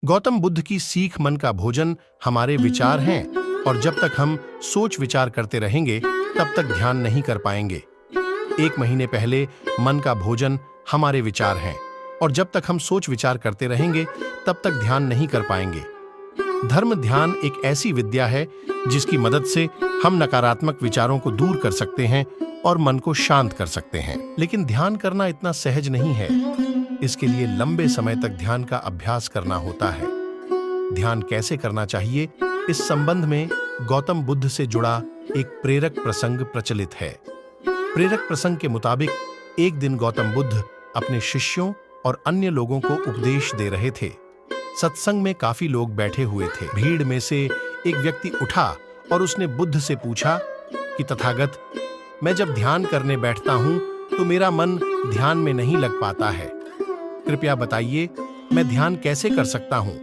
गौतम बुद्ध की सीख मन का भोजन हमारे विचार हैं और जब तक हम सोच विचार करते रहेंगे तब तक ध्यान नहीं कर पाएंगे। 1 महीने पहले मन का भोजन हमारे विचार हैं और जब तक हम सोच विचार करते रहेंगे तब तक ध्यान नहीं कर पाएंगे। धर्म ध्यान एक ऐसी विद्या है जिसकी मदद से हम नकारात्मक विचारों को दूर कर सकते हैं और मन को शांत कर सकते हैं। लेकिन ध्यान करना इतना सहज नहीं है। इसके लिए लंबे समय तक ध्यान का अभ्यास करना होता है। ध्यान कैसे करना चाहिए, इस संबंध में गौतम बुद्ध से जुड़ा एक प्रेरक प्रसंग प्रचलित है। प्रेरक प्रसंग के मुताबिक एक दिन गौतम बुद्ध अपने शिष्यों और अन्य लोगों को उपदेश दे रहे थे। सत्संग में काफी लोग बैठे हुए थे। भीड़ में से एक व्यक्ति उठा और उसने बुद्ध से पूछा कि तथागत, मैं जब ध्यान करने बैठता हूं तो मेरा मन ध्यान में नहीं लग पाता है। कृपया बताइए, मैं ध्यान कैसे कर सकता हूं?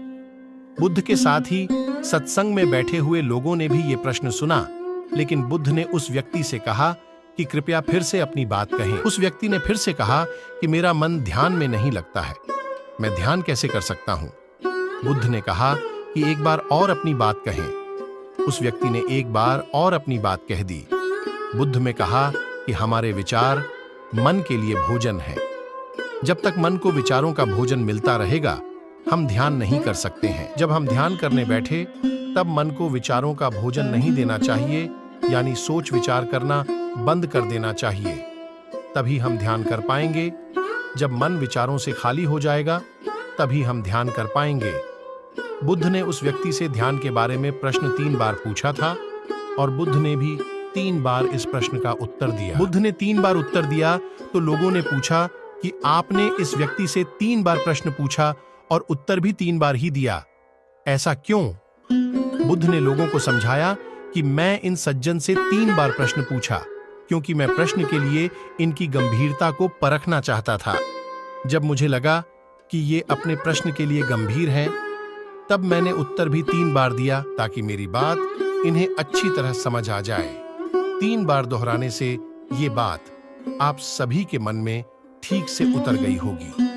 बुद्ध के साथ ही सत्संग में बैठे हुए लोगों ने भी ये प्रश्न सुना, लेकिन बुद्ध ने उस व्यक्ति से कहा कि कृपया फिर से अपनी बात कहें। उस व्यक्ति ने फिर से कहा कि मेरा मन ध्यान में नहीं लगता है, मैं ध्यान कैसे कर सकता हूं? बुद्ध ने कहा कि एक बार और अपनी बात कहें। उस व्यक्ति ने एक बार और अपनी बात कह दी। बुद्ध ने कहा कि हमारे विचार मन के लिए भोजन है। जब तक मन को विचारों का भोजन मिलता रहेगा, हम ध्यान नहीं कर सकते हैं। जब हम ध्यान करने बैठे तब मन को विचारों का भोजन नहीं देना चाहिए, यानी सोच विचार करना बंद कर देना चाहिए। तभी हम ध्यान कर पाएंगे। जब मन विचारों से खाली हो जाएगा तभी हम ध्यान कर पाएंगे। बुद्ध ने उस व्यक्ति से ध्यान के बारे में प्रश्न 3 बार पूछा था और बुद्ध ने भी 3 बार इस प्रश्न का उत्तर दिया। बुद्ध ने 3 बार उत्तर दिया तो लोगों ने पूछा कि आपने इस व्यक्ति से 3 बार प्रश्न पूछा और उत्तर भी 3 बार ही दिया, ऐसा क्यों? बुद्ध ने लोगों को समझाया कि मैं इन सज्जन से 3 बार प्रश्न पूछा क्योंकि मैं प्रश्न के लिए इनकी गंभीरता को परखना चाहता था। जब मुझे लगा कि ये अपने प्रश्न के लिए गंभीर हैं, तब मैंने उत्तर भी 3 बार दिया ताकि मेरी बात इन्हें अच्छी तरह समझ आ जाए। 3 बार दोहराने से ये बात आप सभी के मन में ठीक से उतर गई होगी।